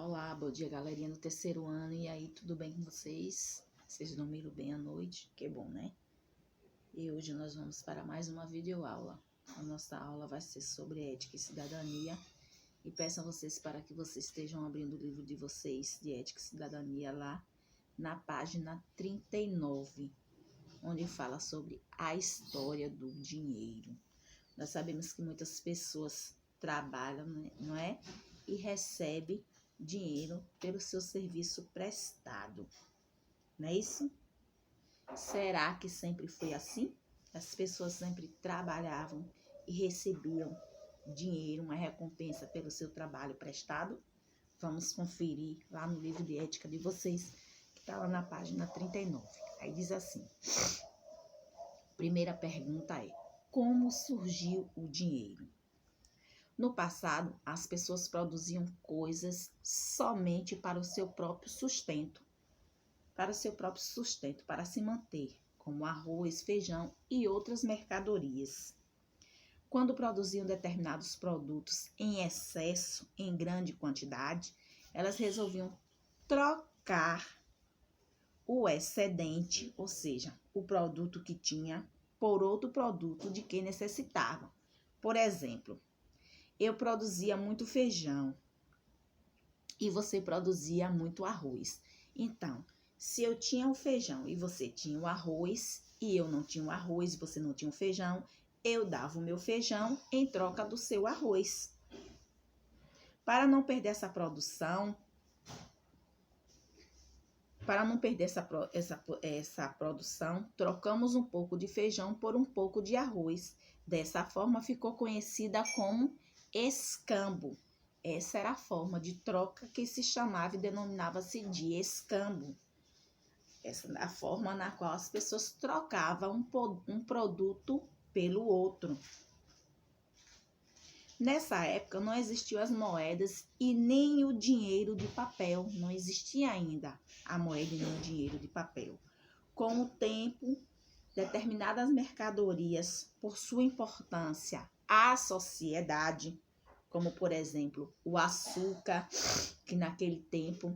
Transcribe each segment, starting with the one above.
Olá, bom dia, galerinha do terceiro ano. E aí, tudo bem com vocês? Vocês dormiram bem à noite? Que bom, né? E hoje nós vamos para mais uma videoaula. A nossa aula vai ser sobre ética e cidadania. E peço a vocês para que vocês estejam abrindo o livro de vocês de ética e cidadania lá na página 39, onde fala sobre a história do dinheiro. Nós sabemos que muitas pessoas trabalham, não é? E recebem dinheiro pelo seu serviço prestado. Não é isso? Será que sempre foi assim? As pessoas sempre trabalhavam e recebiam dinheiro, uma recompensa pelo seu trabalho prestado? Vamos conferir lá no livro de ética de vocês, que está lá na página 39. Aí diz assim: primeira pergunta é: como surgiu o dinheiro? No passado, as pessoas produziam coisas somente para o seu próprio sustento, para se manter, como arroz, feijão e outras mercadorias. Quando produziam determinados produtos em excesso, em grande quantidade, elas resolviam trocar o excedente, ou seja, o produto que tinha, por outro produto de que necessitavam. Por exemplo, eu produzia muito feijão e você produzia muito arroz. Então, se eu tinha o feijão e você tinha o arroz, e eu não tinha o arroz e você não tinha o feijão, eu dava o meu feijão em troca do seu arroz. Para não perder essa produção, trocamos um pouco de feijão por um pouco de arroz. Dessa forma, ficou conhecida como escambo. Essa era a forma de troca que se chamava e denominava-se de escambo. Essa é a forma na qual as pessoas trocavam um produto pelo outro. Nessa época não existiam as moedas e nem o dinheiro de papel. Não existia ainda a moeda e nem o dinheiro de papel. Com o tempo, determinadas mercadorias, por sua importância à sociedade, como, por exemplo, o açúcar, que naquele tempo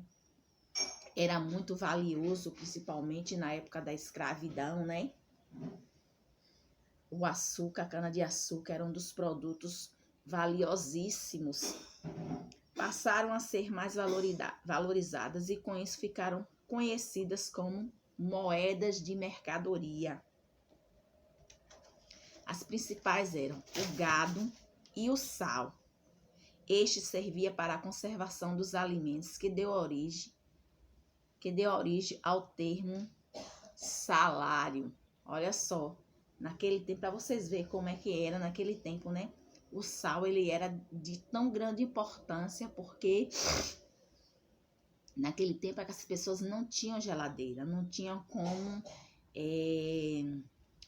era muito valioso, principalmente na época da escravidão, né? O açúcar, a cana-de-açúcar, era um dos produtos valiosíssimos. Passaram a ser mais valorizadas e com isso ficaram conhecidas como moedas de mercadoria. As principais eram o gado e o sal. Este servia para a conservação dos alimentos, que deu origem ao termo salário. Olha só, naquele tempo, para vocês verem como é que era naquele tempo, né? O sal, ele era de tão grande importância, porque naquele tempo as pessoas não tinham geladeira, não tinham como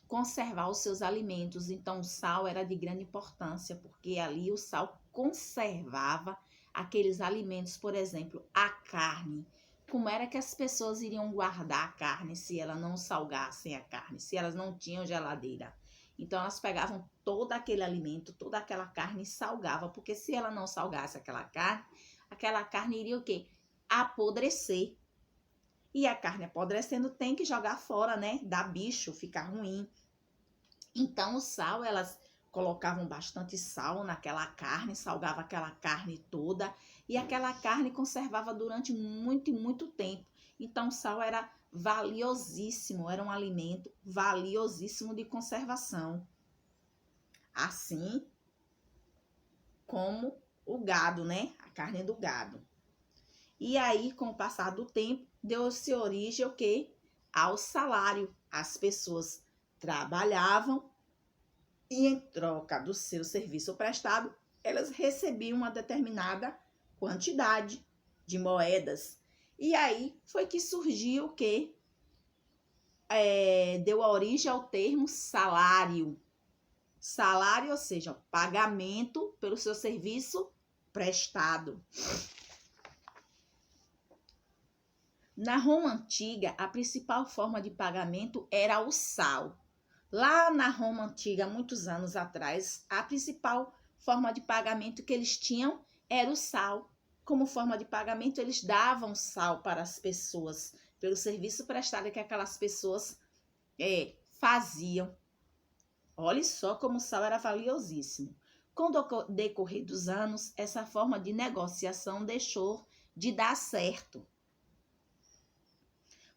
conservar os seus alimentos. Então, o sal era de grande importância, porque ali o sal conservava aqueles alimentos. Por exemplo, a carne. Como era que as pessoas iriam guardar a carne se elas não salgassem a carne, se elas não tinham geladeira? Então, elas pegavam todo aquele alimento, toda aquela carne e salgavam, porque se ela não salgasse aquela carne iria o quê? Apodrecer. E a carne apodrecendo tem que jogar fora, né? Dá bicho, fica ruim. Então, o sal, elas colocavam bastante sal naquela carne, salgava aquela carne toda, e aquela carne conservava durante muito e muito tempo. Então, o sal era valiosíssimo, era um alimento valiosíssimo de conservação. Assim como o gado, né? A carne do gado. E aí, com o passar do tempo, deu-se origem ao quê? Ao salário. As pessoas trabalhavam e, em troca do seu serviço prestado, elas recebiam uma determinada quantidade de moedas. E aí foi que surgiu o quê? Deu origem ao termo salário. Salário, ou seja, pagamento pelo seu serviço prestado. Na Roma Antiga, a principal forma de pagamento era o sal. Lá na Roma Antiga, muitos anos atrás, a principal forma de pagamento que eles tinham era o sal. como forma de pagamento, eles davam sal para as pessoas, pelo serviço prestado que aquelas pessoas faziam. Olha só como o sal era valiosíssimo. Com o decorrer dos anos, essa forma de negociação deixou de dar certo,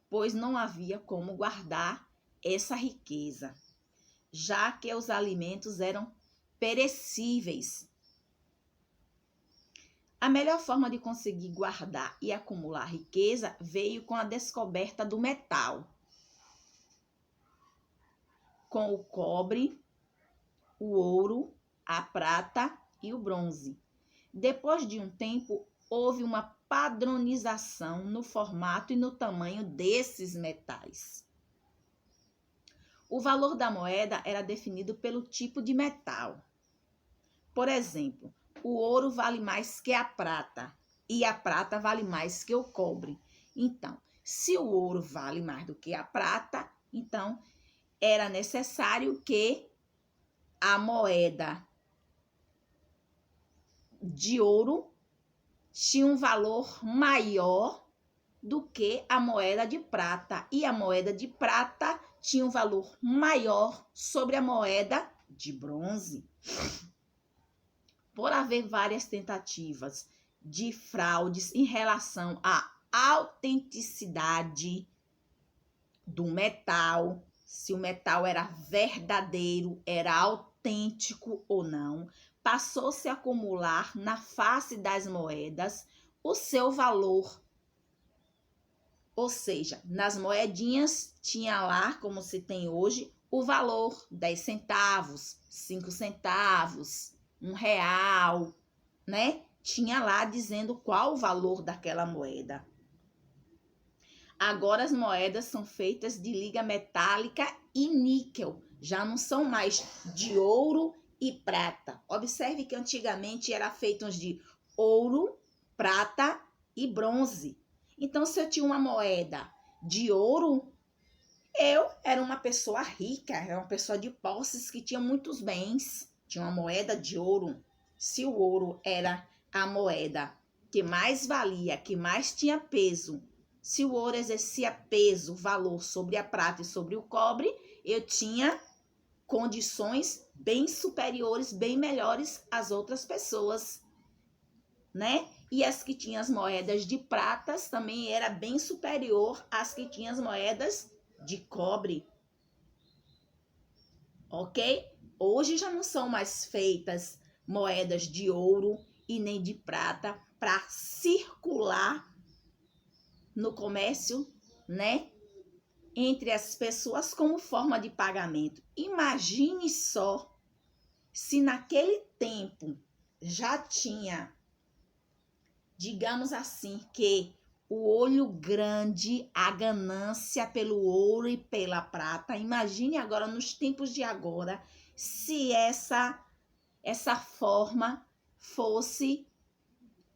pois não havia como guardar essa riqueza, já que os alimentos eram perecíveis. A melhor forma de conseguir guardar e acumular riqueza veio com a descoberta do metal, com o cobre, o ouro, a prata e o bronze. Depois de um tempo, houve uma padronização no formato e no tamanho desses metais. O valor da moeda era definido pelo tipo de metal. Por exemplo, o ouro vale mais que a prata e a prata vale mais que o cobre. Então, se o ouro vale mais do que a prata, então era necessário que a moeda de ouro tinha um valor maior do que a moeda de prata. E a moeda de prata tinha um valor maior sobre a moeda de bronze. Por haver várias tentativas de fraudes em relação à autenticidade do metal, se o metal era verdadeiro, era autêntico ou não, passou-se a acumular na face das moedas o seu valor. Ou seja, nas moedinhas tinha lá, como se tem hoje, o valor 10 centavos, 5 centavos, R$1, né? Tinha lá dizendo qual o valor daquela moeda. Agora as moedas são feitas de liga metálica e níquel, já não são mais de ouro e prata. Observe que antigamente era feitos de ouro, prata e bronze. Então, se eu tinha uma moeda de ouro, eu era uma pessoa rica, era uma pessoa de posses que tinha muitos bens. Tinha uma moeda de ouro. Se o ouro era a moeda que mais valia, que mais tinha peso, se o ouro exercia peso, valor sobre a prata e sobre o cobre, eu tinha condições bem superiores, bem melhores às outras pessoas, né? E as que tinham as moedas de pratas também era bem superior às que tinham as moedas de cobre. Ok? Hoje já não são mais feitas moedas de ouro e nem de prata para circular no comércio, né? Entre as pessoas como forma de pagamento. Imagine só se naquele tempo já tinha, digamos assim, que o olho grande, a ganância pelo ouro e pela prata. Imagine agora, nos tempos de agora, se essa forma fosse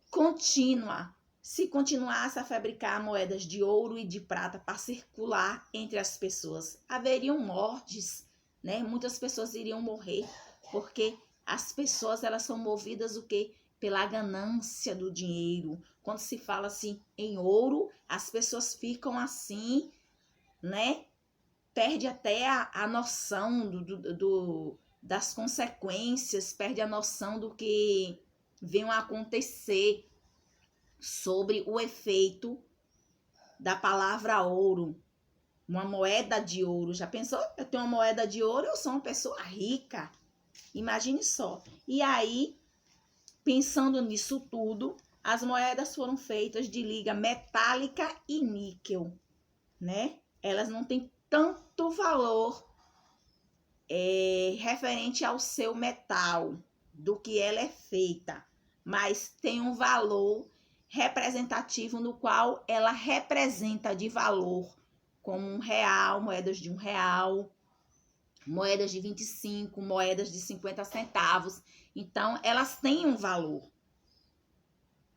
contínua, se continuasse a fabricar moedas de ouro e de prata para circular entre as pessoas. Haveriam mortes, né? Muitas pessoas iriam morrer, porque as pessoas, elas são movidas o quê? Pela ganância do dinheiro. Quando se fala assim em ouro, as pessoas ficam assim, né? Perde até a noção das consequências, perde a noção do que venham a acontecer sobre o efeito da palavra ouro. Uma moeda de ouro. Já pensou? Eu tenho uma moeda de ouro, eu sou uma pessoa rica. Imagine só. E aí, pensando nisso tudo, as moedas foram feitas de liga metálica e níquel, né? Elas não têm tanto valor referente ao seu metal, do que ela é feita, mas tem um valor representativo no qual ela representa de valor, como R$1, moedas de R$1, moedas de 25, moedas de 50 centavos. Então, elas têm um valor,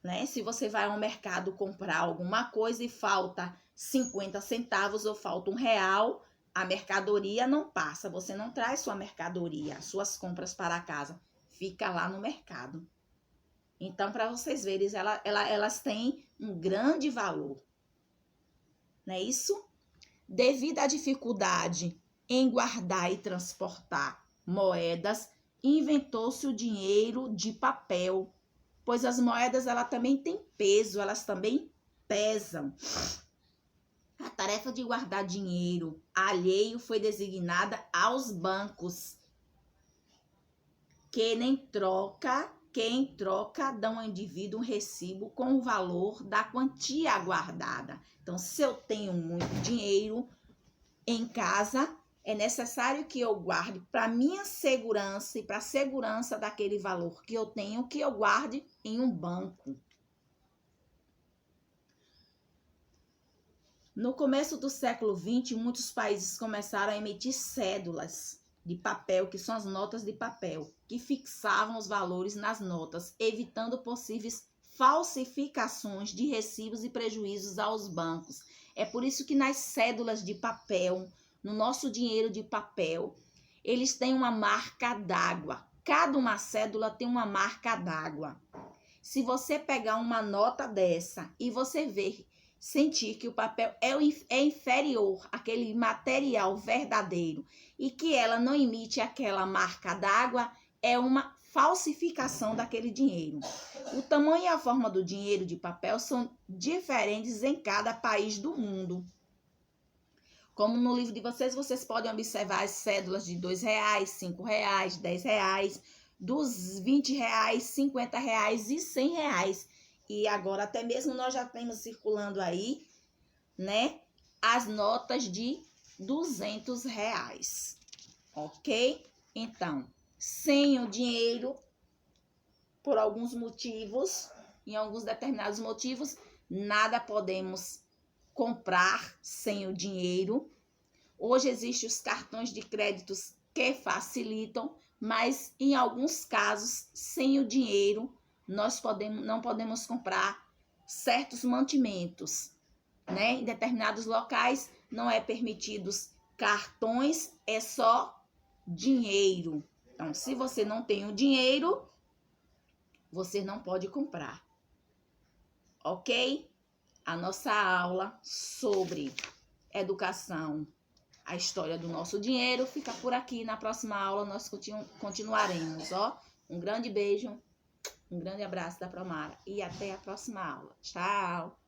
né? Se você vai ao mercado comprar alguma coisa e falta 50 centavos ou falta R$1, a mercadoria não passa, você não traz sua mercadoria, suas compras para casa, fica lá no mercado. Então, para vocês verem, elas têm um grande valor. Não é isso? Devido à dificuldade em guardar e transportar moedas, inventou-se o dinheiro de papel, pois as moedas também têm peso, elas também pesam. A tarefa de guardar dinheiro alheio foi designada aos bancos, que em troca dão ao indivíduo um recibo com o valor da quantia guardada. Então, se eu tenho muito dinheiro em casa, é necessário que eu guarde para minha segurança e para a segurança daquele valor que eu tenho, que eu guarde em um banco. No começo do século XX, muitos países começaram a emitir cédulas de papel, que são as notas de papel, que fixavam os valores nas notas, evitando possíveis falsificações de recibos e prejuízos aos bancos. É por isso que nas cédulas de papel, no nosso dinheiro de papel, eles têm uma marca d'água. Cada uma cédula tem uma marca d'água. Se você pegar uma nota dessa e você sentir que o papel é inferior àquele material verdadeiro e que ela não emite aquela marca d'água, é uma falsificação daquele dinheiro. O tamanho e a forma do dinheiro de papel são diferentes em cada país do mundo. Como no livro de vocês podem observar as cédulas de R$2, R$5, R$10, dos R$20, R$50 e R$100. E agora até mesmo nós já temos circulando aí, né, as notas de R$200, ok? Então, sem o dinheiro, por alguns motivos, em alguns determinados motivos, nada podemos comprar sem o dinheiro. Hoje existem os cartões de créditos que facilitam, mas em alguns casos, sem o dinheiro, nós não podemos comprar certos mantimentos, né? Em determinados locais não é permitidos cartões, é só dinheiro. Então, se você não tem o dinheiro, você não pode comprar, ok? A nossa aula sobre educação, a história do nosso dinheiro, fica por aqui. Na próxima aula nós continuaremos, ó. Um grande beijo, um grande abraço da Promara e até a próxima aula. Tchau!